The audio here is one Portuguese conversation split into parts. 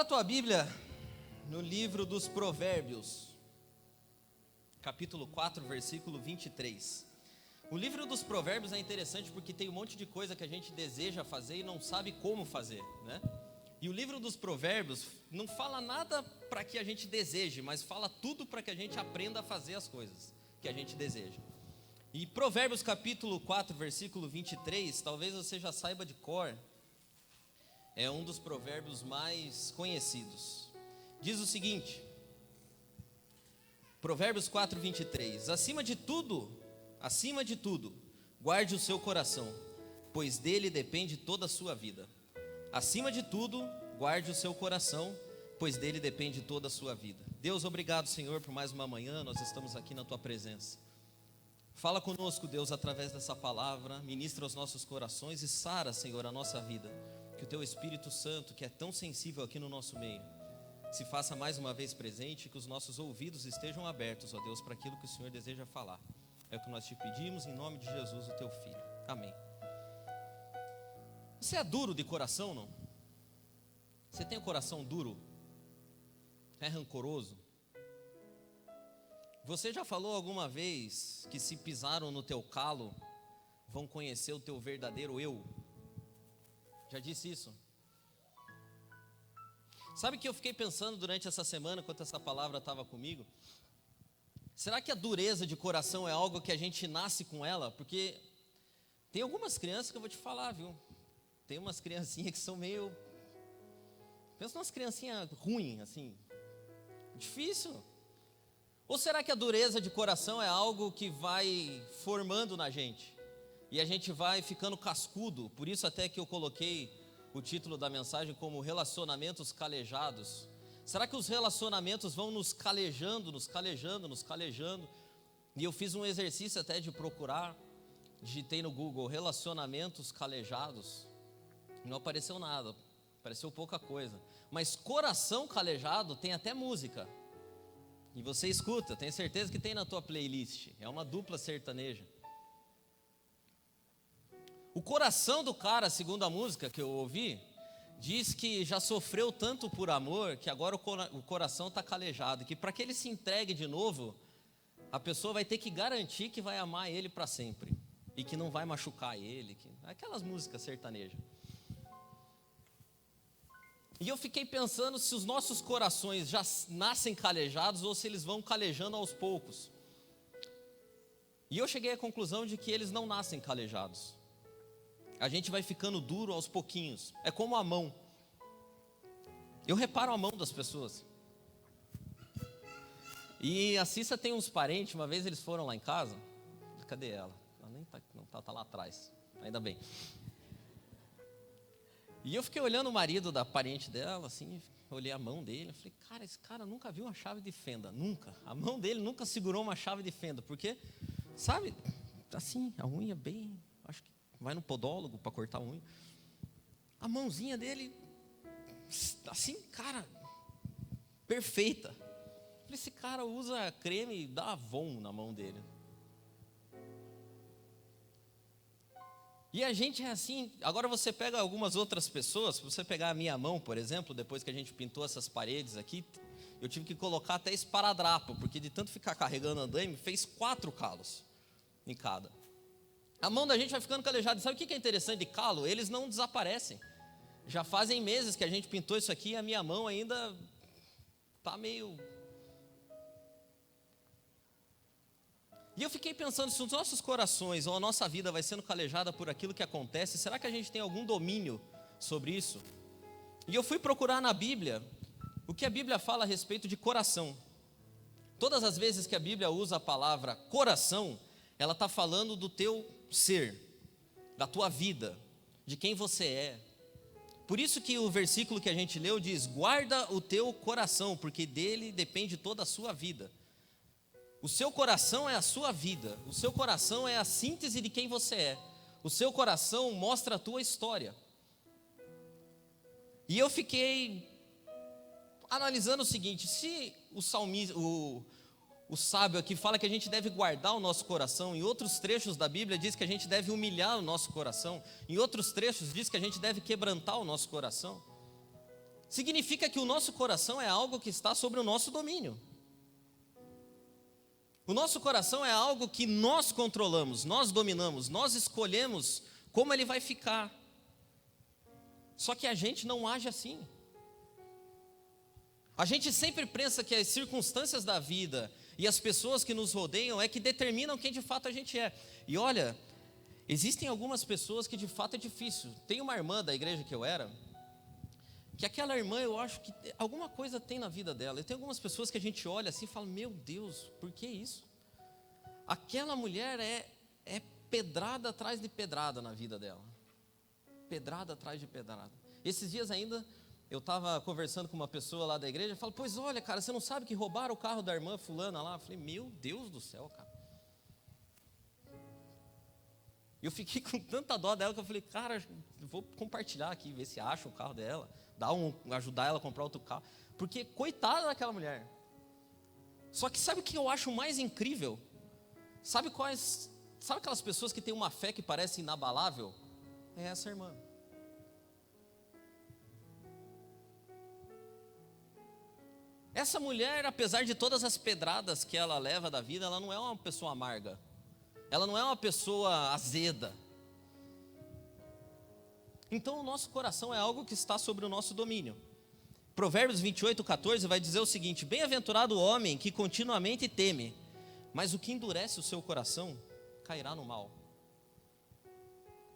tua Bíblia no livro dos Provérbios, capítulo 4, versículo 23. O livro dos Provérbios é interessante porque tem um monte de coisa que a gente deseja fazer e não sabe como fazer, né? E o livro dos Provérbios não fala nada para que a gente deseje, mas fala tudo para que a gente aprenda a fazer as coisas que a gente deseja. E Provérbios capítulo 4, versículo 23, talvez você já saiba de cor, é um dos provérbios mais conhecidos. Diz o seguinte, Provérbios 4, 23, acima de tudo, guarde o seu coração, pois dele depende toda a sua vida. Acima de tudo, guarde o seu coração, pois dele depende toda a sua vida. Deus, obrigado, Senhor, por mais uma manhã, nós estamos aqui na tua presença. Fala conosco, Deus, através dessa palavra, ministra os nossos corações e sara, Senhor, a nossa vida. Que o teu Espírito Santo, que é tão sensível aqui no nosso meio, se faça mais uma vez presente, que os nossos ouvidos estejam abertos, ó Deus, para aquilo que o Senhor deseja falar. É o que nós te pedimos em nome de Jesus, o teu Filho. Amém. Você é duro de coração, não? Você tem o coração duro? É rancoroso? Você já falou alguma vez que se pisaram no teu calo, vão conhecer o teu verdadeiro eu? Já disse isso? Sabe que eu fiquei pensando durante essa semana, enquanto essa palavra estava comigo? Será que a dureza de coração é algo que a gente nasce com ela? Porque tem algumas crianças que eu vou te falar, viu? Tem umas criancinhas que são meio... Pensa umas criancinhas ruins, assim. Difícil. Ou será que a dureza de coração é algo que vai formando na gente? E a gente vai ficando cascudo, por isso até que eu coloquei o título da mensagem como relacionamentos calejados. Será que os relacionamentos vão nos calejando? E eu fiz um exercício até de procurar, digitei no Google, relacionamentos calejados, não apareceu nada, apareceu pouca coisa. Mas coração calejado tem até música, e você escuta, tenho certeza que tem na tua playlist, é uma dupla sertaneja. O coração do cara, segundo a música que eu ouvi, diz que já sofreu tanto por amor que agora o coração está calejado, que para que ele se entregue de novo, a pessoa vai ter que garantir que vai amar ele para sempre e que não vai machucar ele, aquelas músicas sertanejas. E eu fiquei pensando se os nossos corações já nascem calejados ou se eles vão calejando aos poucos. E eu cheguei à conclusão de que eles não nascem calejados. A gente vai ficando duro aos pouquinhos. É como a mão. Eu reparo a mão das pessoas. E a Cissa tem uns parentes, uma vez eles foram lá em casa. Cadê ela? Ela nem tá lá atrás. Ainda bem. E eu fiquei olhando o marido da parente dela, assim, olhei a mão dele, eu falei, cara, esse cara nunca viu uma chave de fenda, nunca. A mão dele nunca segurou uma chave de fenda, porque, sabe, assim, a unha bem, acho que vai no podólogo para cortar a unha. A mãozinha dele, assim, cara, perfeita. Eu falei, esse cara usa creme da Avon na mão dele. E a gente é assim, agora você pega algumas outras pessoas, se você pegar a minha mão, por exemplo, depois que a gente pintou essas paredes aqui, eu tive que colocar até esparadrapo, porque de tanto ficar carregando andaime, fez 4 calos em cada. A mão da gente vai ficando calejada. Sabe o que é interessante de calo? Eles não desaparecem. Já fazem meses que a gente pintou isso aqui e a minha mão ainda está meio... E eu fiquei pensando, se os nossos corações ou a nossa vida vai sendo calejada por aquilo que acontece, será que a gente tem algum domínio sobre isso? E eu fui procurar na Bíblia o que a Bíblia fala a respeito de coração. Todas as vezes que a Bíblia usa a palavra coração, ela está falando do teu ser, da tua vida, de quem você é. Por isso que o versículo que a gente leu diz, guarda o teu coração, porque dele depende toda a sua vida. O seu coração é a sua vida, o seu coração é a síntese de quem você é, o seu coração mostra a tua história. E eu fiquei analisando o seguinte, se o salmista, o sábio aqui fala que a gente deve guardar o nosso coração, em outros trechos da Bíblia diz que a gente deve humilhar o nosso coração, em outros trechos diz que a gente deve quebrantar o nosso coração. significa que o nosso coração é algo que está sobre o nosso domínio. O nosso coração é algo que nós controlamos, nós dominamos, nós escolhemos como ele vai ficar. Só que a gente não age assim. A gente sempre pensa que as circunstâncias da vida e as pessoas que nos rodeiam é que determinam quem de fato a gente é. E olha, existem algumas pessoas que de fato é difícil. Tem uma irmã da igreja que eu era, que aquela irmã, eu acho que alguma coisa tem na vida dela. E tem algumas pessoas que a gente olha assim e fala, meu Deus, por que isso? Aquela mulher é pedrada atrás de pedrada na vida dela. Pedrada atrás de pedrada. Esses dias ainda, eu estava conversando com uma pessoa lá da igreja, e falo, pois olha, cara, você não sabe que roubaram o carro da irmã fulana lá? Eu falei, meu Deus do céu, cara. E eu fiquei com tanta dó dela que eu falei, cara, vou compartilhar aqui, ver se acha o carro dela, ajudar ela a comprar outro carro. Porque coitada daquela mulher. Só que sabe o que eu acho mais incrível? Sabe aquelas pessoas que têm uma fé que parece inabalável? É essa irmã. Essa mulher, apesar de todas as pedradas que ela leva da vida, ela não é uma pessoa amarga. Ela não é uma pessoa azeda. Então o nosso coração é algo que está sobre o nosso domínio. Provérbios 28:14 vai dizer o seguinte: bem-aventurado o homem que continuamente teme, mas o que endurece o seu coração cairá no mal.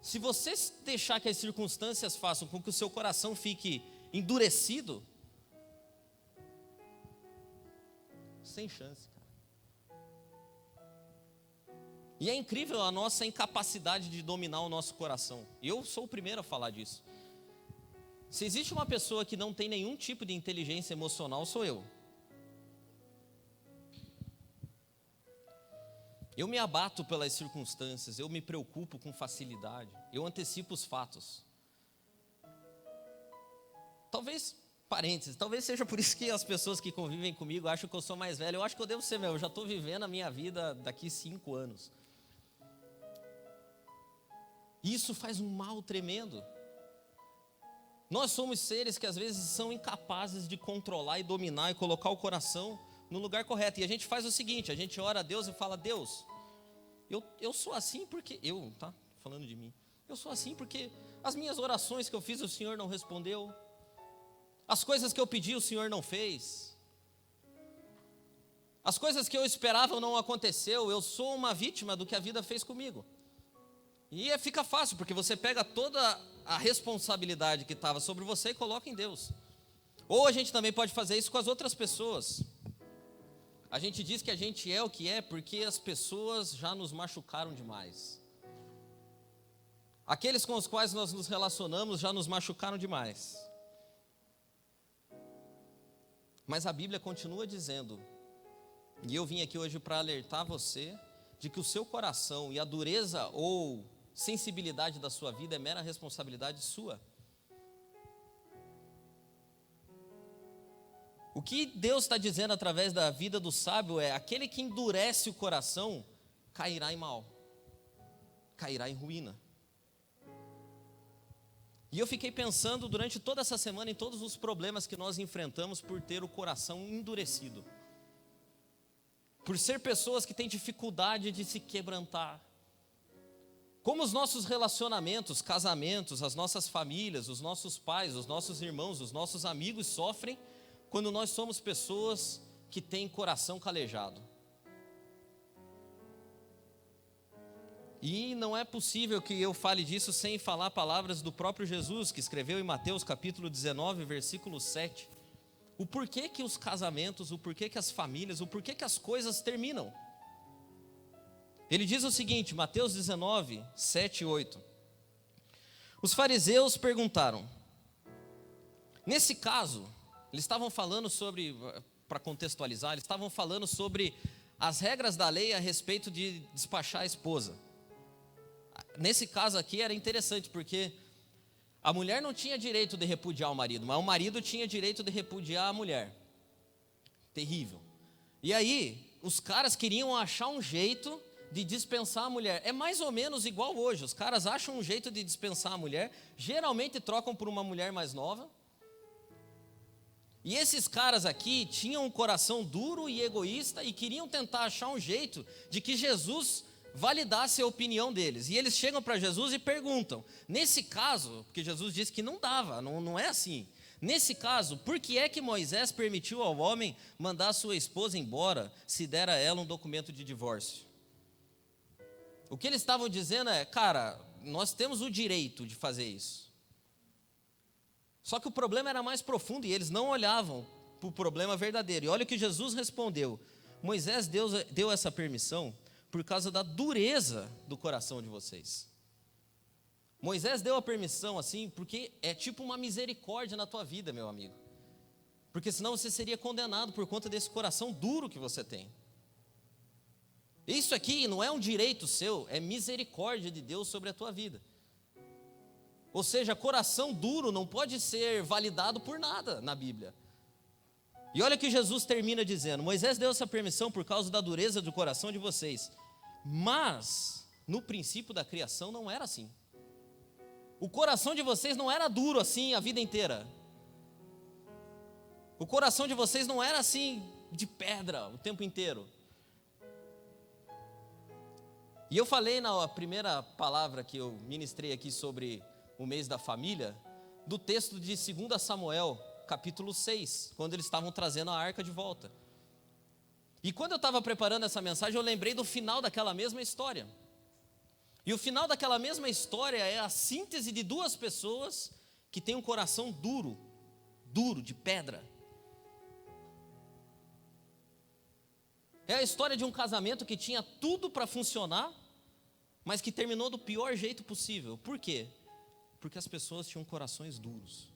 Se você deixar que as circunstâncias façam com que o seu coração fique endurecido, sem chance, cara. E é incrível a nossa incapacidade de dominar o nosso coração. Eu sou o primeiro a falar disso. Se existe uma pessoa que não tem nenhum tipo de inteligência emocional, sou eu. Eu me abato pelas circunstâncias, eu me preocupo com facilidade, eu antecipo os fatos. Talvez seja por isso que as pessoas que convivem comigo acham que eu sou mais velho. Eu acho que eu devo ser, eu já estou vivendo a minha vida daqui 5 anos. Isso faz um mal tremendo. Nós somos seres que às vezes são incapazes de controlar e dominar e colocar o coração no lugar correto. E a gente faz o seguinte, a gente ora a Deus e fala, Deus, eu sou assim porque... falando de mim. Eu sou assim porque as minhas orações que eu fiz o Senhor não respondeu. As coisas que eu pedi o Senhor não fez. As coisas que eu esperava não aconteceu. Eu sou uma vítima do que a vida fez comigo. E fica fácil, porque você pega toda a responsabilidade que estava sobre você e coloca em Deus. Ou a gente também pode fazer isso com as outras pessoas. A gente diz que a gente é o que é porque as pessoas já nos machucaram demais. Aqueles com os quais nós nos relacionamos já nos machucaram demais. Mas a Bíblia continua dizendo, e eu vim aqui hoje para alertar você, de que o seu coração e a dureza ou sensibilidade da sua vida é mera responsabilidade sua. O que Deus está dizendo através da vida do sábio é: aquele que endurece o coração cairá em mal, cairá em ruína. E eu fiquei pensando durante toda essa semana em todos os problemas que nós enfrentamos por ter o coração endurecido, por ser pessoas que têm dificuldade de se quebrantar. Como os nossos relacionamentos, casamentos, as nossas famílias, os nossos pais, os nossos irmãos, os nossos amigos sofrem quando nós somos pessoas que têm coração calejado. E não é possível que eu fale disso sem falar palavras do próprio Jesus, que escreveu em Mateus capítulo 19, versículo 7. O porquê que os casamentos, o porquê que as famílias, o porquê que as coisas terminam. Ele diz o seguinte, Mateus 19, 7 e 8. Os fariseus perguntaram. Nesse caso, eles estavam falando sobre, para contextualizar, eles estavam falando sobre as regras da lei a respeito de despachar a esposa. Nesse caso aqui era interessante, porque a mulher não tinha direito de repudiar o marido, mas o marido tinha direito de repudiar a mulher. Terrível. E aí, os caras queriam achar um jeito de dispensar a mulher. É mais ou menos igual hoje. Os caras acham um jeito de dispensar a mulher, geralmente trocam por uma mulher mais nova, E esses caras aqui tinham um coração duro e egoísta e queriam tentar achar um jeito de que Jesus validasse a opinião deles. E eles chegam para Jesus e perguntam, nesse caso, porque Jesus disse que não dava, não é assim. Nesse caso, por que é que Moisés permitiu ao homem mandar sua esposa embora se der a ela um documento de divórcio? O que eles estavam dizendo é, cara, nós temos o direito de fazer isso. Só que o problema era mais profundo e eles não olhavam para o problema verdadeiro. E olha o que Jesus respondeu. Moisés deu essa permissão por causa da dureza do coração de vocês. Moisés deu a permissão assim porque é tipo uma misericórdia na tua vida, meu amigo. Porque senão você seria condenado por conta desse coração duro que você tem. Isso aqui não é um direito seu, é misericórdia de Deus sobre a tua vida. Ou seja, coração duro não pode ser validado por nada na Bíblia. E olha que Jesus termina dizendo, Moisés deu essa permissão por causa da dureza do coração de vocês. Mas, no princípio da criação não era assim. O coração de vocês não era duro assim a vida inteira. O coração de vocês não era assim de pedra o tempo inteiro. E eu falei na primeira palavra que eu ministrei aqui sobre o mês da família, do texto de 2 Samuel, capítulo 6, quando eles estavam trazendo a arca de volta. E quando eu estava preparando essa mensagem, eu lembrei do final daquela mesma história. E o final daquela mesma história é a síntese de duas pessoas que têm um coração duro, de pedra. É a história de um casamento que tinha tudo para funcionar, mas que terminou do pior jeito possível. Por quê? Porque as pessoas tinham corações duros.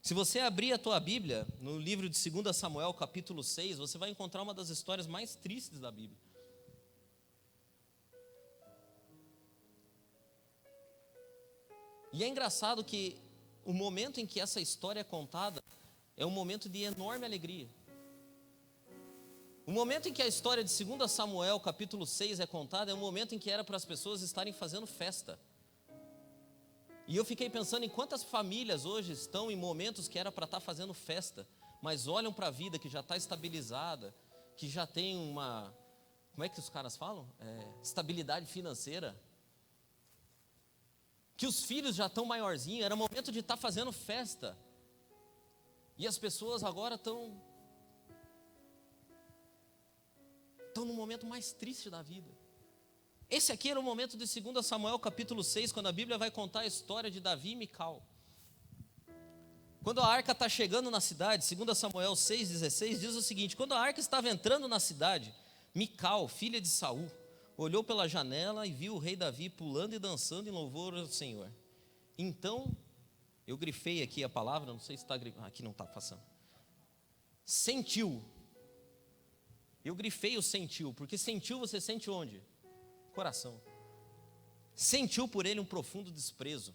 Se você abrir a tua Bíblia, no livro de 2 Samuel, capítulo 6, você vai encontrar uma das histórias mais tristes da Bíblia. E é engraçado que o momento em que essa história é contada é um momento de enorme alegria. O momento em que a história de 2 Samuel, capítulo 6, é contada é um momento em que era para as pessoas estarem fazendo festa. E eu fiquei pensando em quantas famílias hoje estão em momentos que era para estar fazendo festa, mas olham para a vida que já está estabilizada, que já tem uma, como é que os caras falam? Estabilidade financeira. Que os filhos já estão maiorzinhos, era momento de estar fazendo festa. E as pessoas agora estão num momento mais triste da vida. Esse aqui era o momento de 2 Samuel capítulo 6, quando a Bíblia vai contar a história de Davi e Mical. Quando a arca está chegando na cidade, 2 Samuel 6,16 diz o seguinte, quando a arca estava entrando na cidade, Mical, filha de Saul, olhou pela janela e viu o rei Davi pulando e dançando em louvor ao Senhor. Então, eu grifei aqui a palavra, não sei se está grifando, aqui não está passando. Sentiu. Eu grifei o sentiu, porque sentiu você sente onde? Coração. Sentiu por ele um profundo desprezo.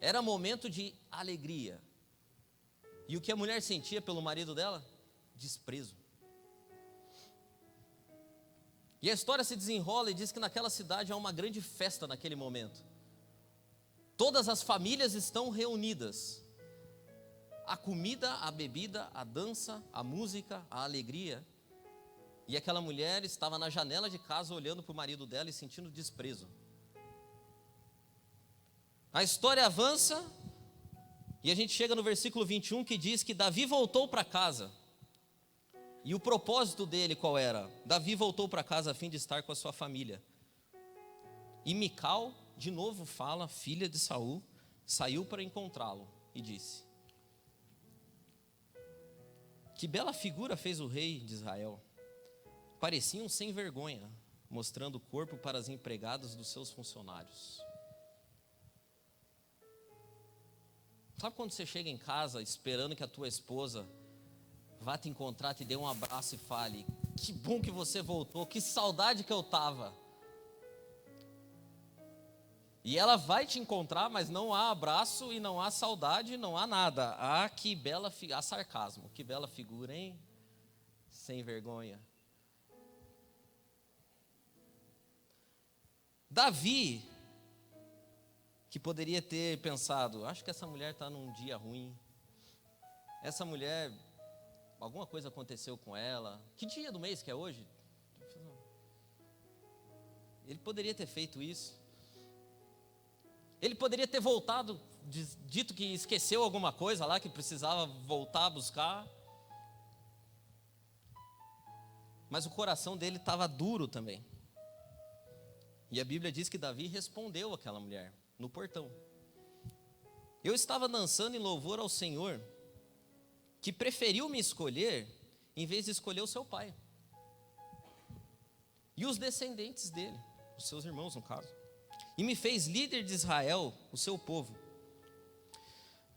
Era momento de alegria. E o que a mulher sentia pelo marido dela? Desprezo. E a história se desenrola e diz que naquela cidade há uma grande festa naquele momento. Todas as famílias estão reunidas. A comida, a bebida, a dança, a música, a alegria. E aquela mulher estava na janela de casa olhando para o marido dela e sentindo desprezo. A história avança e a gente chega no versículo 21 que diz que Davi voltou para casa. E o propósito dele qual era? Davi voltou para casa a fim de estar com a sua família. E Mical, de novo fala, filha de Saul, saiu para encontrá-lo e disse: que bela figura fez o rei de Israel. Parecia um sem vergonha, mostrando o corpo para as empregadas dos seus funcionários. Sabe quando você chega em casa esperando que a tua esposa vá te encontrar, te dê um abraço e fale: que bom que você voltou, que saudade que eu estava. E ela vai te encontrar, mas não há abraço e não há saudade, não há nada. Ah, que bela figura, há sarcasmo, que bela figura, hein? Sem vergonha. Davi, que poderia ter pensado, acho que essa mulher está num dia ruim, essa mulher, alguma coisa aconteceu com ela, que dia do mês que é hoje? Ele poderia ter feito isso, ele poderia ter voltado, dito que esqueceu alguma coisa lá, que precisava voltar a buscar, mas o coração dele estava duro também, e a Bíblia diz que Davi respondeu àquela mulher, no portão: eu estava dançando em louvor ao Senhor, que preferiu me escolher, em vez de escolher o seu pai, e os descendentes dele, os seus irmãos no caso, e me fez líder de Israel, o seu povo.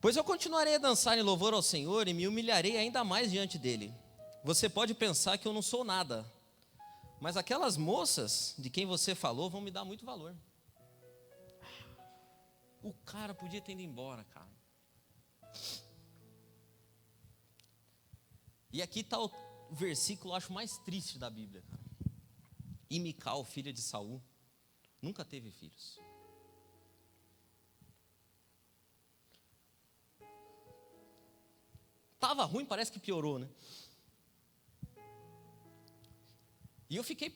Pois eu continuarei a dançar em louvor ao Senhor, e me humilharei ainda mais diante dele. Você pode pensar que eu não sou nada, mas aquelas moças de quem você falou vão me dar muito valor. O cara podia ter ido embora, cara. E aqui está o versículo, eu acho, mais triste da Bíblia, cara. E Mical, filha de Saul, nunca teve filhos. Estava ruim, parece que piorou, né? E eu fiquei,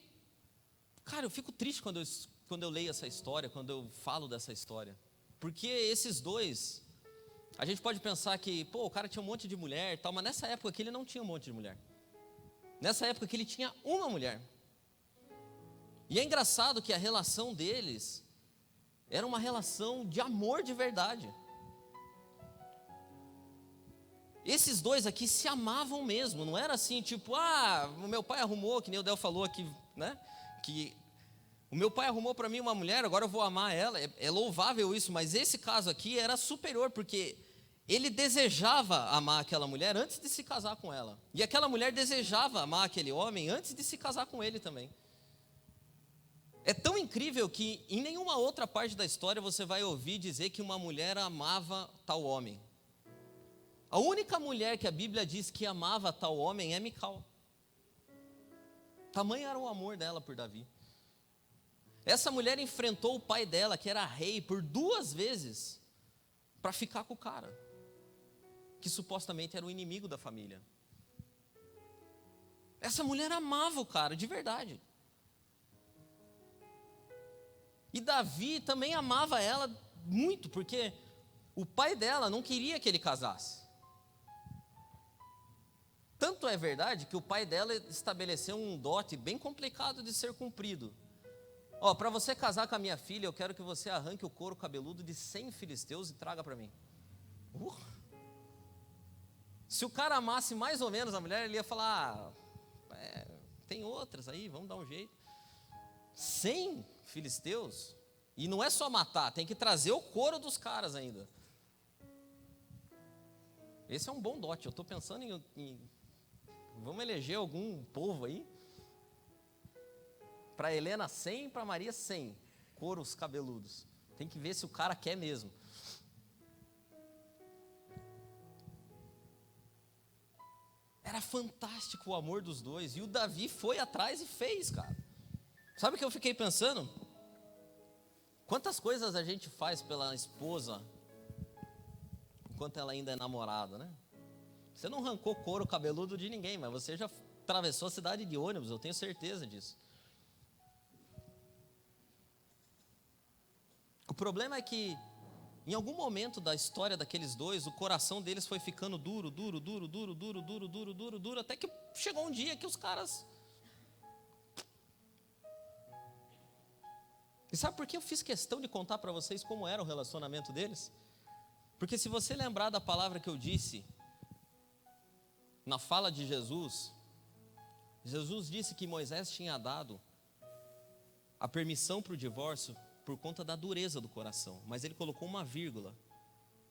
cara, eu fico triste quando eu leio essa história, quando eu falo dessa história. Porque esses dois, a gente pode pensar que, pô, o cara tinha um monte de mulher e tal, mas nessa época aqui ele não tinha um monte de mulher. Nessa época aqui ele tinha uma mulher. E é engraçado que a relação deles era uma relação de amor de verdade. Esses dois aqui se amavam mesmo, não era assim, tipo, o meu pai arrumou, que nem o Del falou aqui, né? Que o meu pai arrumou para mim uma mulher, agora eu vou amar ela. É louvável isso, mas esse caso aqui era superior, porque ele desejava amar aquela mulher antes de se casar com ela. E aquela mulher desejava amar aquele homem antes de se casar com ele também. É tão incrível que em nenhuma outra parte da história você vai ouvir dizer que uma mulher amava tal homem. A única mulher que a Bíblia diz que amava tal homem é Mical. Tamanho era o amor dela por Davi. Essa mulher enfrentou o pai dela, que era rei, por 2 vezes, para ficar com o cara, que supostamente era o inimigo da família. Essa mulher amava o cara, de verdade. E Davi também amava ela muito, porque o pai dela não queria que ele casasse. Tanto é verdade que o pai dela estabeleceu um dote bem complicado de ser cumprido. Para você casar com a minha filha, eu quero que você arranque o couro cabeludo de 100 filisteus e traga para mim. Se o cara amasse mais ou menos a mulher, ele ia falar, tem outras aí, vamos dar um jeito. 100 filisteus? E não é só matar, tem que trazer o couro dos caras ainda. Esse é um bom dote, eu estou pensando em vamos eleger algum povo aí. Para Helena 100, para Maria 100, couros cabeludos. Tem que ver se o cara quer mesmo. Era fantástico o amor dos dois, e o Davi foi atrás e fez, cara. Sabe o que eu fiquei pensando? Quantas coisas a gente faz pela esposa, enquanto ela ainda é namorada, né? Você não arrancou couro cabeludo de ninguém, mas você já atravessou a cidade de ônibus, eu tenho certeza disso. O problema é que, em algum momento da história daqueles dois, o coração deles foi ficando duro, até que chegou um dia que os caras... E sabe por que eu fiz questão de contar para vocês como era o relacionamento deles? Porque se você lembrar da palavra que eu disse, na fala de Jesus, Jesus disse que Moisés tinha dado a permissão para o divórcio por conta da dureza do coração, mas ele colocou uma vírgula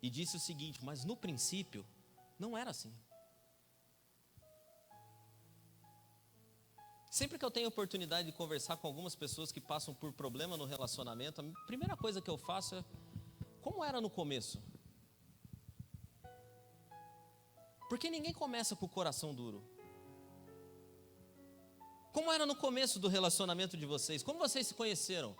e disse o seguinte: mas no princípio não era assim. Sempre que eu tenho oportunidade de conversar com algumas pessoas que passam por problema no relacionamento, a primeira coisa que eu faço é: como era no começo? Porque ninguém começa com o coração duro. Como era no começo do relacionamento de vocês? Como vocês se conheceram?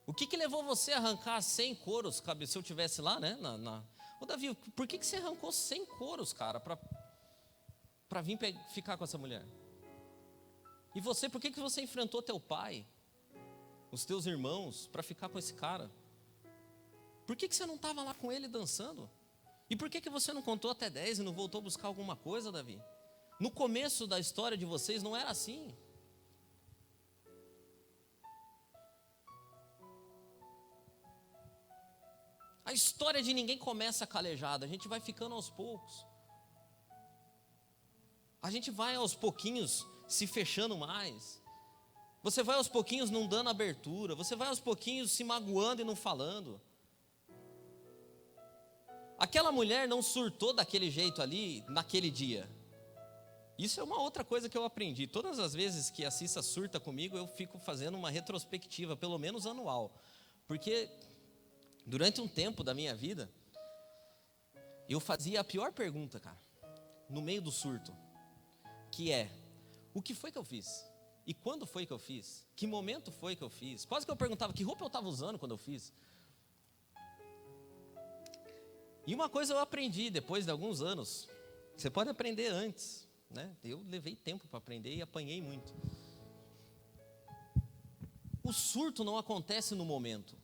O que levou você a arrancar 100 couros, se eu tivesse lá, né? Ô Davi, por que você arrancou 100 couros, cara, para vir ficar com essa mulher? E você, por que você enfrentou teu pai, os teus irmãos, para ficar com esse cara? Por que você não estava lá com ele dançando? E por que você não contou até 10 e não voltou a buscar alguma coisa, Davi? No começo da história de vocês não era assim. A história de ninguém começa calejada, a gente vai ficando aos poucos. A gente vai aos pouquinhos se fechando mais. Você vai aos pouquinhos não dando abertura, você vai aos pouquinhos se magoando e não falando. Aquela mulher não surtou daquele jeito ali, naquele dia. Isso é uma outra coisa que eu aprendi. Todas as vezes que a Cissa surta comigo, eu fico fazendo uma retrospectiva, pelo menos anual. Porque durante um tempo da minha vida, eu fazia a pior pergunta, cara, no meio do surto, que é: o que foi que eu fiz? E quando foi que eu fiz? Que momento foi que eu fiz? Quase que eu perguntava que roupa eu estava usando quando eu fiz. E uma coisa eu aprendi depois de alguns anos, você pode aprender antes, né? Eu levei tempo para aprender e apanhei muito. O surto não acontece no momento.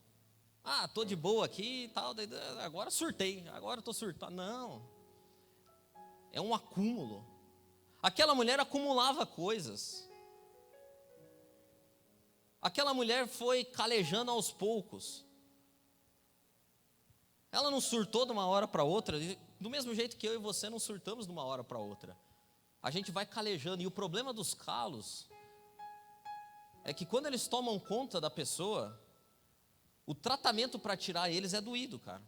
Ah, estou de boa aqui e tal, agora surtei, agora estou surtando. Não, é um acúmulo. Aquela mulher acumulava coisas. Aquela mulher foi calejando aos poucos. Ela não surtou de uma hora para outra, do mesmo jeito que eu e você não surtamos de uma hora para outra. A gente vai calejando, e o problema dos calos é que quando eles tomam conta da pessoa, o tratamento para tirar eles é doído, cara.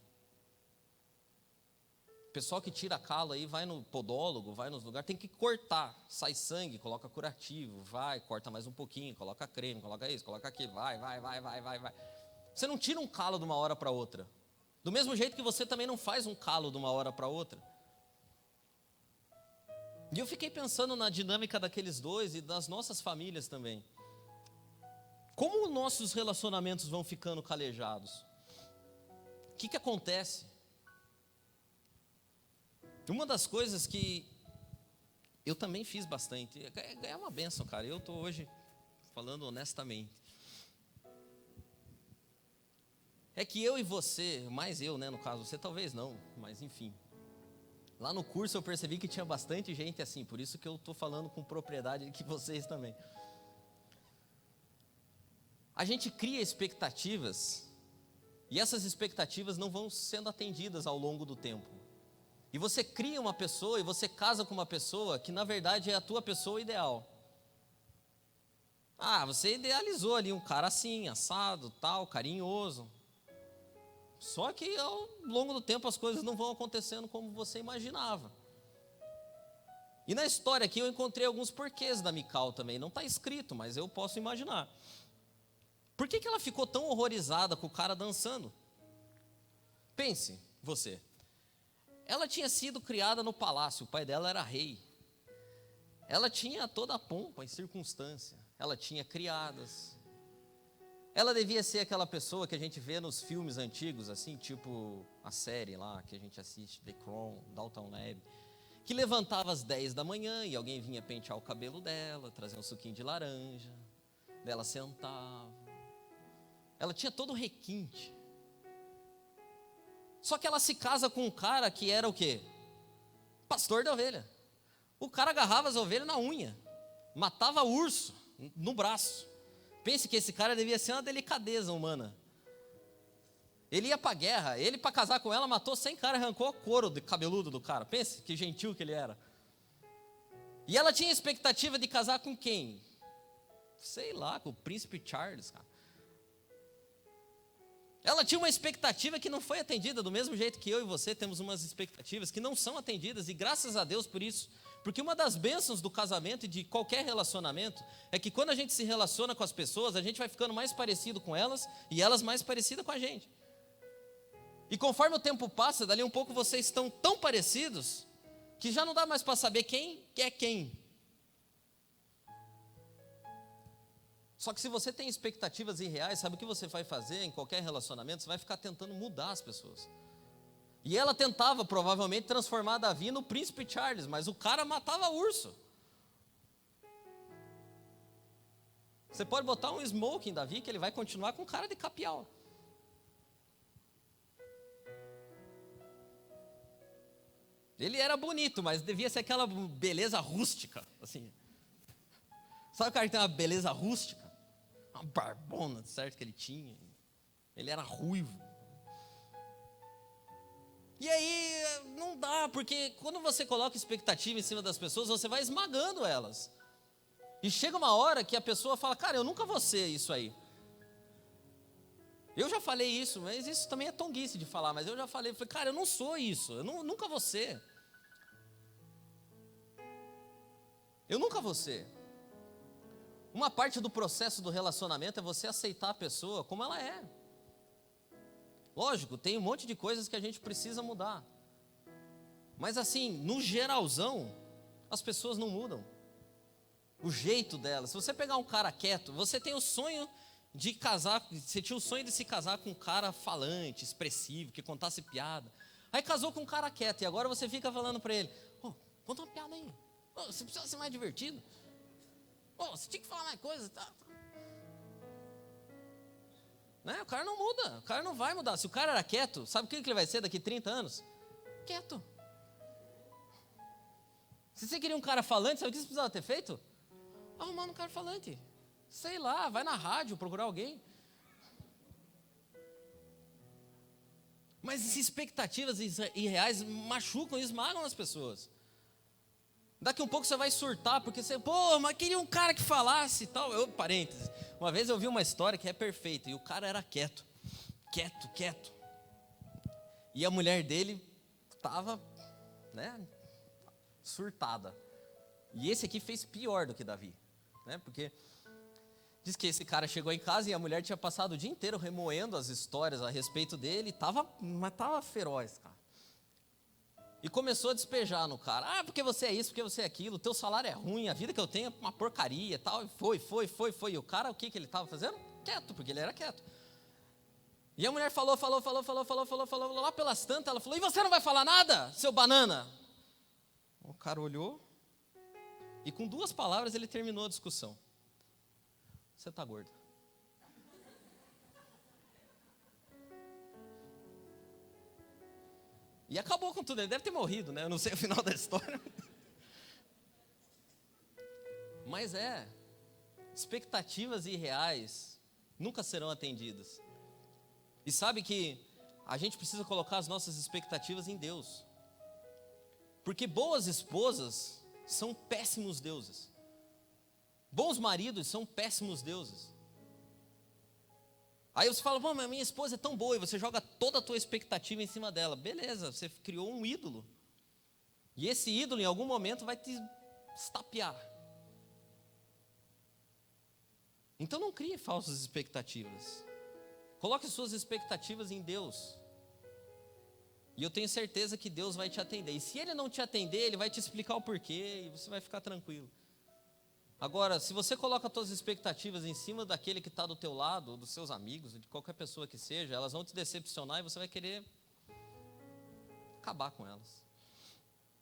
O pessoal que tira calo aí vai no podólogo, vai nos lugares, tem que cortar, sai sangue, coloca curativo, vai, corta mais um pouquinho, coloca creme, coloca isso, coloca aquilo, vai. Você não tira um calo de uma hora para outra. Do mesmo jeito que você também não faz um calo de uma hora para outra. E eu fiquei pensando na dinâmica daqueles dois e das nossas famílias também. Como nossos relacionamentos vão ficando calejados? O que acontece? Uma das coisas que eu também fiz bastante, é uma bênção, cara. Eu estou hoje falando honestamente. É que eu e você, mais eu, né, no caso, você talvez não, mas enfim. Lá no curso eu percebi que tinha bastante gente assim, por isso que eu estou falando com propriedade que vocês também. A gente cria expectativas, e essas expectativas não vão sendo atendidas ao longo do tempo. E você cria uma pessoa, e você casa com uma pessoa que na verdade é a tua pessoa ideal. Ah, você idealizou ali um cara assim, assado, tal, carinhoso. Só que ao longo do tempo as coisas não vão acontecendo como você imaginava. E na história aqui eu encontrei alguns porquês da Mical também. Não está escrito, mas eu posso imaginar. Por que ela ficou tão horrorizada com o cara dançando? Pense, você. Ela tinha sido criada no palácio, o pai dela era rei. Ela tinha toda a pompa e circunstância. Ela tinha criadas. Ela devia ser aquela pessoa que a gente vê nos filmes antigos, assim, tipo a série lá que a gente assiste, The Crown, Downton Abbey, que levantava às 10 da manhã e alguém vinha pentear o cabelo dela, trazer um suquinho de laranja, dela sentava. Ela tinha todo o requinte. Só que ela se casa com um cara que era o quê? Pastor de ovelha. O cara agarrava as ovelhas na unha, matava urso no braço. Pense que esse cara devia ser uma delicadeza humana. Ele ia para a guerra, ele para casar com ela matou 100 caras, arrancou o couro do cabeludo do cara. Pense que gentil que ele era. E ela tinha expectativa de casar com quem? Sei lá, com o príncipe Charles, cara. Ela tinha uma expectativa que não foi atendida, do mesmo jeito que eu e você temos umas expectativas que não são atendidas, e graças a Deus por isso. Porque uma das bênçãos do casamento e de qualquer relacionamento é que quando a gente se relaciona com as pessoas, a gente vai ficando mais parecido com elas e elas mais parecidas com a gente. E conforme o tempo passa, dali um pouco vocês estão tão parecidos que já não dá mais para saber quem é quem. Só que se você tem expectativas irreais, sabe o que você vai fazer em qualquer relacionamento? Você vai ficar tentando mudar as pessoas. E ela tentava, provavelmente, transformar Davi no príncipe Charles, mas o cara matava urso. Você pode botar um smoke em Davi, que ele vai continuar com cara de capial. Ele era bonito, mas devia ser aquela beleza rústica, assim. Sabe o cara que tem uma beleza rústica? Uma barbona, certo, que ele tinha. Ele era ruivo. E aí, não dá, porque quando você coloca expectativa em cima das pessoas, você vai esmagando elas. E chega uma hora que a pessoa fala, cara, eu nunca vou ser isso aí. Eu já falei isso, mas isso também é tonguice de falar, mas eu já falei, cara, eu não sou isso, nunca vou ser. Eu nunca vou ser. Uma parte do processo do relacionamento é você aceitar a pessoa como ela é. Lógico, tem um monte de coisas que a gente precisa mudar. Mas assim, no geralzão, as pessoas não mudam. O jeito delas. Se você pegar um cara quieto, você tem o sonho de casar, você tinha o sonho de se casar com um cara falante, expressivo, que contasse piada. Aí casou com um cara quieto e agora você fica falando para ele, conta uma piada aí. Você precisa ser mais divertido. Você tinha que falar mais coisas. Tá? Né? O cara não muda, o cara não vai mudar. Se o cara era quieto, sabe o que ele vai ser daqui 30 anos? Quieto. Se você queria um cara falante, sabe o que você precisava ter feito? Arrumar um cara falante. Sei lá, vai na rádio procurar alguém. Mas expectativas irreais machucam e esmagam as pessoas. Daqui um pouco você vai surtar, porque você, mas queria um cara que falasse e tal. Parênteses, uma vez eu vi uma história que é perfeita, e o cara era quieto. E a mulher dele estava, surtada. E esse aqui fez pior do que Davi, porque diz que esse cara chegou em casa e a mulher tinha passado o dia inteiro remoendo as histórias a respeito dele, mas estava feroz, cara. E começou a despejar no cara. Porque você é isso, porque você é aquilo, o teu salário é ruim, a vida que eu tenho é uma porcaria e tal. E foi. E o cara, o que ele estava fazendo? Quieto, porque ele era quieto. E a mulher falou, lá pelas tantas, ela falou, e você não vai falar nada, seu banana? O cara olhou, e com 2 palavras ele terminou a discussão. Você está gordo. E acabou com tudo, ele deve ter morrido, eu não sei o final da história. Mas expectativas irreais nunca serão atendidas. E sabe que a gente precisa colocar as nossas expectativas em Deus. Porque boas esposas são péssimos deuses. Bons maridos são péssimos deuses. Aí você fala, mas minha esposa é tão boa, e você joga toda a tua expectativa em cima dela. Beleza, você criou um ídolo. E esse ídolo em algum momento vai te estapear. Então não crie falsas expectativas. Coloque suas expectativas em Deus. E eu tenho certeza que Deus vai te atender. E se Ele não te atender, Ele vai te explicar o porquê, e você vai ficar tranquilo. Agora, se você coloca as suas expectativas em cima daquele que está do teu lado, ou dos seus amigos, de qualquer pessoa que seja, elas vão te decepcionar e você vai querer acabar com elas.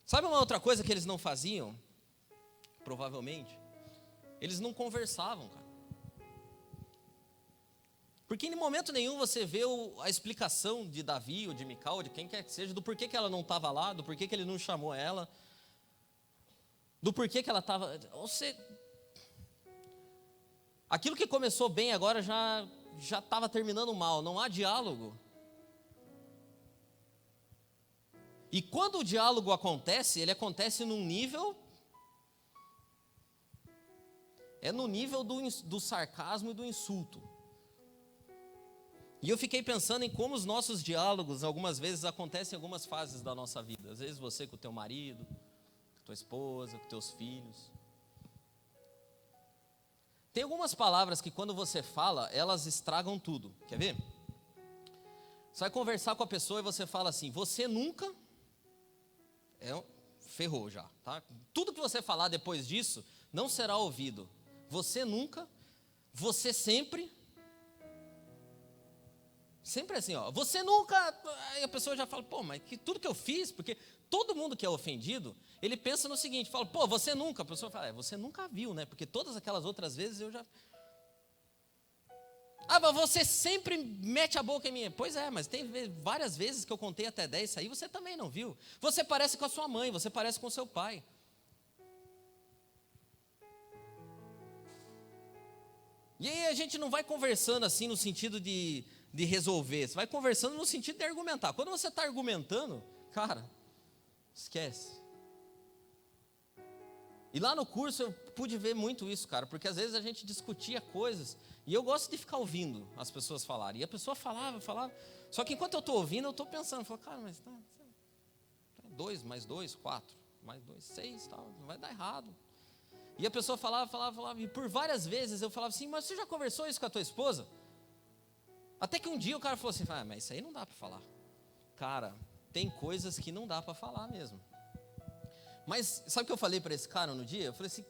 Sabe uma outra coisa que eles não faziam? Provavelmente. Eles não conversavam, cara. Porque em momento nenhum você vê a explicação de Davi, ou de Mical, ou de quem quer que seja, do porquê que ela não estava lá, do porquê que ele não chamou ela, do porquê que ela estava... Aquilo que começou bem agora já estava terminando mal, não há diálogo. E quando o diálogo acontece, ele acontece num nível... É no nível do sarcasmo e do insulto. E eu fiquei pensando em como os nossos diálogos, algumas vezes, acontecem em algumas fases da nossa vida. Às vezes você com o teu marido, com a tua esposa, com teus filhos. Tem algumas palavras que quando você fala, elas estragam tudo. Quer ver? Você vai conversar com a pessoa e você fala assim, você nunca... ferrou já, tá? Tudo que você falar depois disso, não será ouvido. Você nunca... você sempre assim, ó, você nunca, aí a pessoa já fala, pô, mas que tudo que eu fiz, porque todo mundo que é ofendido, ele pensa no seguinte, fala, pô, você nunca, a pessoa fala, você nunca viu, né, porque todas aquelas outras vezes eu já, mas você sempre mete a boca em mim, pois é, mas tem várias vezes que eu contei até 10, isso aí você também não viu, você parece com a sua mãe, você parece com o seu pai, e aí a gente não vai conversando assim no sentido de resolver, você vai conversando no sentido de argumentar. Quando você está argumentando, cara, esquece. E lá no curso eu pude ver muito isso, cara, porque às vezes a gente discutia coisas, e eu gosto de ficar ouvindo as pessoas falarem, e a pessoa falava, só que enquanto eu estou ouvindo, eu estou pensando, cara, mas tá 2 mais 2, 4, mais 2, 6, tal, não vai dar errado. E a pessoa falava, e por várias vezes eu falava assim, mas você já conversou isso com a tua esposa? Até que um dia o cara falou assim, mas isso aí não dá para falar. Cara, tem coisas que não dá para falar mesmo. Mas sabe o que eu falei para esse cara no dia? Eu falei assim,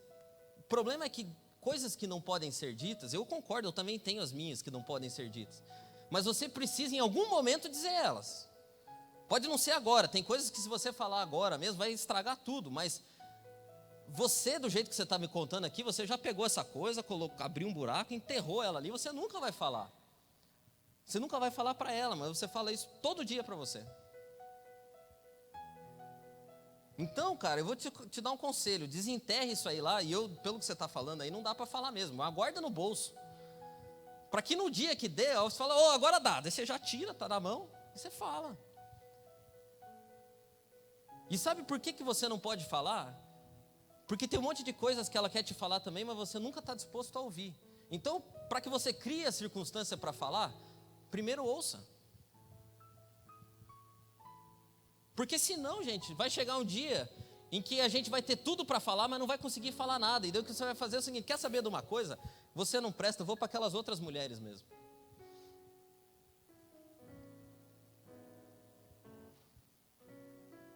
o problema é que coisas que não podem ser ditas, eu concordo, eu também tenho as minhas que não podem ser ditas. Mas você precisa em algum momento dizer elas. Pode não ser agora, tem coisas que se você falar agora mesmo vai estragar tudo, mas você, do jeito que você está me contando aqui, você já pegou essa coisa, abriu um buraco, enterrou ela ali, você nunca vai falar. Você nunca vai falar para ela, mas você fala isso todo dia para você. Então, cara, eu vou te dar um conselho, desenterre isso aí lá, e pelo que você está falando aí, não dá para falar mesmo, aguarda no bolso. Para que no dia que der, você fala, agora dá, daí você já tira, está na mão, e você fala. E sabe por que você não pode falar? Porque tem um monte de coisas que ela quer te falar também, mas você nunca está disposto a ouvir. Então, para que você crie a circunstância para falar, primeiro ouça. Porque senão, gente, vai chegar um dia em que a gente vai ter tudo para falar, mas não vai conseguir falar nada. E daí o que você vai fazer é o seguinte, quer saber de uma coisa? Você não presta, eu vou para aquelas outras mulheres mesmo.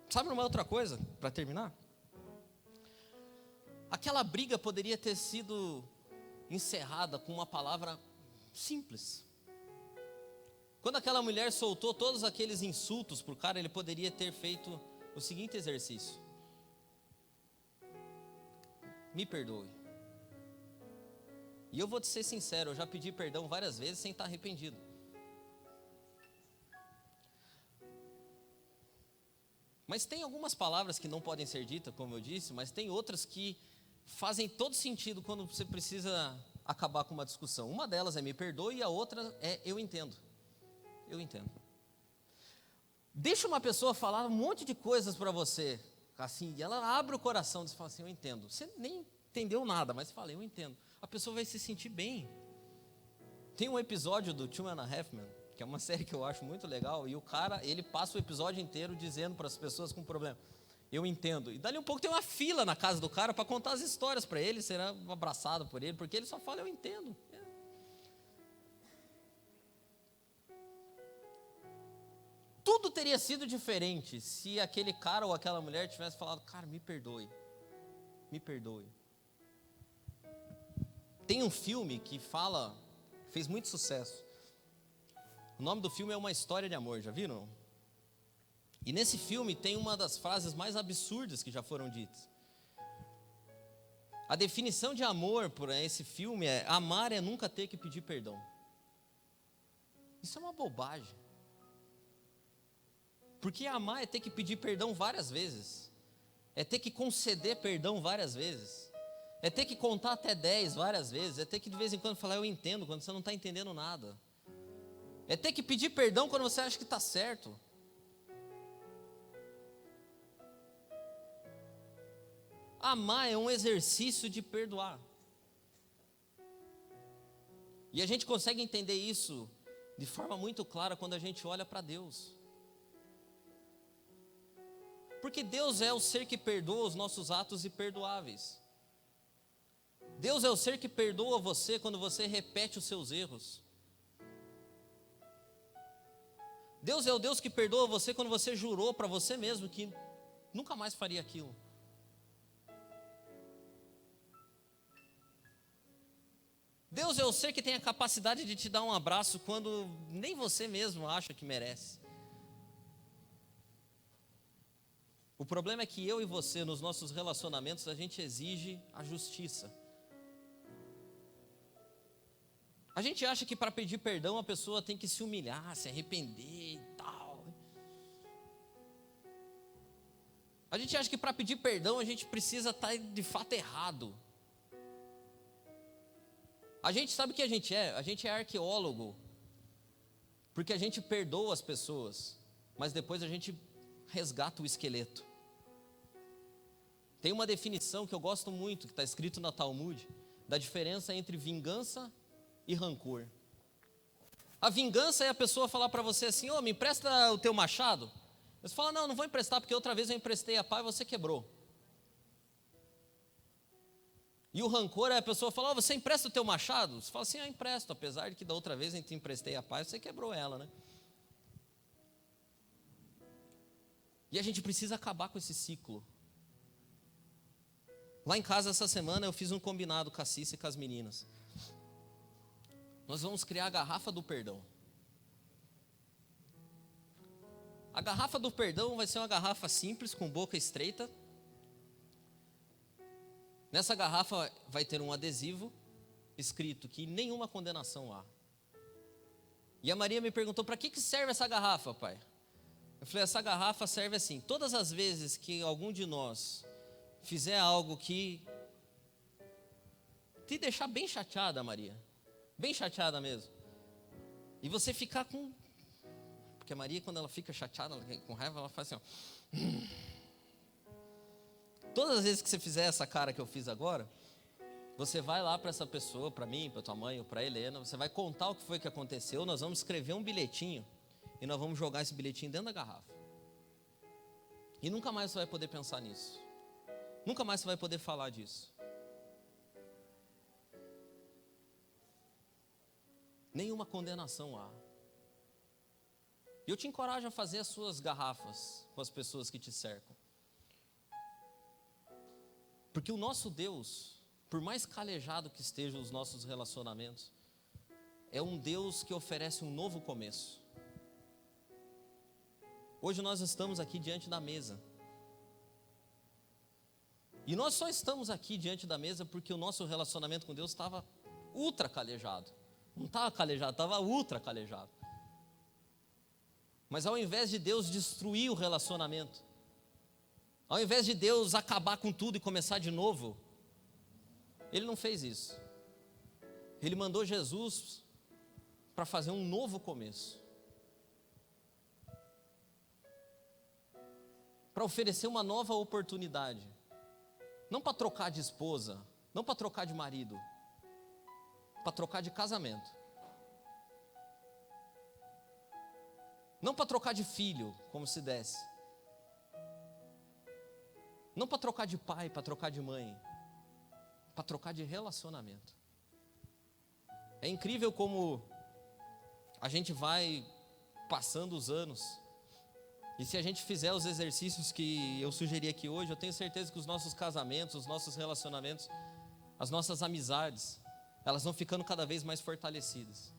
Sabe uma outra coisa, para terminar? Aquela briga poderia ter sido encerrada com uma palavra simples. Quando aquela mulher soltou todos aqueles insultos para o cara, ele poderia ter feito o seguinte exercício: me perdoe. E eu vou te ser sincero, eu já pedi perdão várias vezes sem estar arrependido. Mas tem algumas palavras que não podem ser ditas, como eu disse, mas tem outras que fazem todo sentido quando você precisa acabar com uma discussão. Uma delas é me perdoe e a outra é eu entendo. Eu entendo. Deixa uma pessoa falar um monte de coisas para você, assim, e ela abre o coração e fala assim, eu entendo. Você nem entendeu nada, mas fala, eu entendo. A pessoa vai se sentir bem. Tem um episódio do Two and a Half Men, que é uma série que eu acho muito legal, e o cara, ele passa o episódio inteiro dizendo para as pessoas com problema, eu entendo. E dali um pouco tem uma fila na casa do cara para contar as histórias para ele, será abraçado por ele, porque ele só fala, eu entendo. Tudo teria sido diferente se aquele cara ou aquela mulher tivesse falado, cara, me perdoe. Me perdoe. Tem um filme que fez muito sucesso. O nome do filme é Uma História de Amor, já viram? E nesse filme tem uma das frases mais absurdas que já foram ditas. A definição de amor por esse filme é, amar é nunca ter que pedir perdão. Isso é uma bobagem. Porque amar é ter que pedir perdão várias vezes. É ter que conceder perdão várias vezes. É ter que contar até 10 várias vezes. É ter que de vez em quando falar eu entendo quando você não está entendendo nada. É ter que pedir perdão quando você acha que está certo. Amar é um exercício de perdoar. E a gente consegue entender isso de forma muito clara quando a gente olha para Deus. Porque Deus é o ser que perdoa os nossos atos imperdoáveis. Deus é o ser que perdoa você quando você repete os seus erros. Deus é o Deus que perdoa você quando você jurou para você mesmo que nunca mais faria aquilo. Deus é o ser que tem a capacidade de te dar um abraço quando nem você mesmo acha que merece. O problema é que eu e você, nos nossos relacionamentos, a gente exige a justiça. A gente acha que para pedir perdão a pessoa tem que se humilhar, se arrepender e tal. A gente acha que para pedir perdão a gente precisa estar de fato errado. A gente sabe o que a gente é? A gente é arqueólogo, porque a gente perdoa as pessoas, mas depois a gente resgata o esqueleto. Tem uma definição que eu gosto muito, que está escrito na Talmud, da diferença entre vingança e rancor. A vingança é a pessoa falar para você assim: me empresta o teu machado. Você fala: não vou emprestar, porque outra vez eu emprestei a pá e você quebrou. E o rancor é a pessoa falar: você empresta o teu machado? Você fala assim: eu empresto, apesar de que da outra vez eu te emprestei a pá e você quebrou ela, né? E a gente precisa acabar com esse ciclo. Lá em casa essa semana eu fiz um combinado com a Cissa e com as meninas. Nós vamos criar a garrafa do perdão. A garrafa do perdão vai ser uma garrafa simples, com boca estreita. Nessa garrafa vai ter um adesivo escrito que nenhuma condenação há. E a Maria me perguntou: para que serve essa garrafa, pai? Eu falei: essa garrafa serve assim, todas as vezes que algum de nós fizer algo que te deixar bem chateada, Maria, bem chateada mesmo, e você ficar com... Porque a Maria, quando ela fica chateada, com raiva, ela faz assim, ó. Todas as vezes que você fizer essa cara que eu fiz agora, você vai lá para essa pessoa, para mim, para tua mãe ou para a Helena, você vai contar o que foi que aconteceu, nós vamos escrever um bilhetinho e nós vamos jogar esse bilhetinho dentro da garrafa. E nunca mais você vai poder pensar nisso. Nunca mais você vai poder falar disso. Nenhuma condenação há. E eu te encorajo a fazer as suas garrafas com as pessoas que te cercam. Porque o nosso Deus, por mais calejado que estejam os nossos relacionamentos, é um Deus que oferece um novo começo. Hoje nós estamos aqui diante da mesa. E nós só estamos aqui diante da mesa porque o nosso relacionamento com Deus estava ultra calejado. Não estava calejado, estava ultra calejado. Mas ao invés de Deus destruir o relacionamento, ao invés de Deus acabar com tudo e começar de novo, Ele não fez isso. Ele mandou Jesus para fazer um novo começo, para oferecer uma nova oportunidade, não para trocar de esposa, não para trocar de marido, para trocar de casamento, não para trocar de filho, como se desse, não para trocar de pai, para trocar de mãe, para trocar de relacionamento. É incrível como a gente vai passando os anos, e se a gente fizer os exercícios que eu sugeri aqui hoje, eu tenho certeza que os nossos casamentos, os nossos relacionamentos, as nossas amizades, elas vão ficando cada vez mais fortalecidas.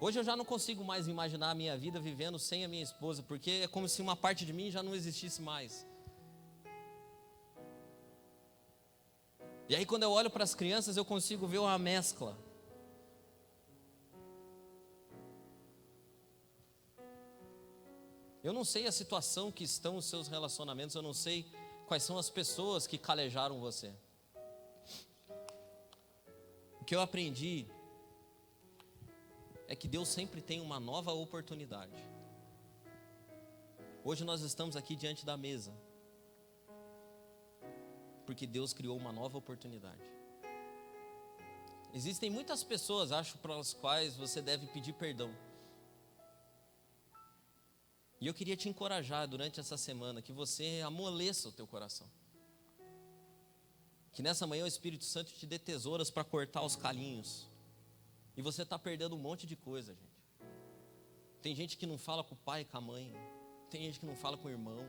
Hoje eu já não consigo mais imaginar a minha vida vivendo sem a minha esposa, porque é como se uma parte de mim já não existisse mais. E aí quando eu olho para as crianças, eu consigo ver uma mescla. Eu não sei a situação que estão os seus relacionamentos, eu não sei quais são as pessoas que calejaram você. O que eu aprendi é que Deus sempre tem uma nova oportunidade. Hoje nós estamos aqui diante da mesa, porque Deus criou uma nova oportunidade. Existem muitas pessoas, acho, para as quais você deve pedir perdão. E eu queria te encorajar durante essa semana, que você amoleça o teu coração. Que nessa manhã o Espírito Santo te dê tesouras para cortar os calinhos. E você está perdendo um monte de coisa, gente. Tem gente que não fala com o pai e com a mãe. Tem gente que não fala com o irmão.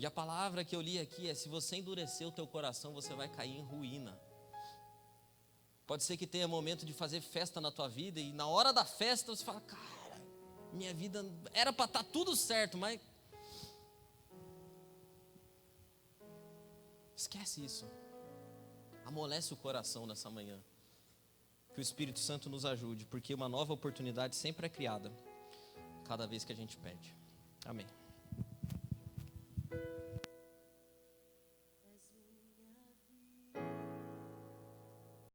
E a palavra que eu li aqui é: se você endurecer o teu coração, você vai cair em ruína. Pode ser que tenha momento de fazer festa na tua vida, e na hora da festa você fala: cara, minha vida era para estar tudo certo, mas esquece isso. Amolece o coração nessa manhã. Que o Espírito Santo nos ajude, porque uma nova oportunidade sempre é criada cada vez que a gente pede. Amém.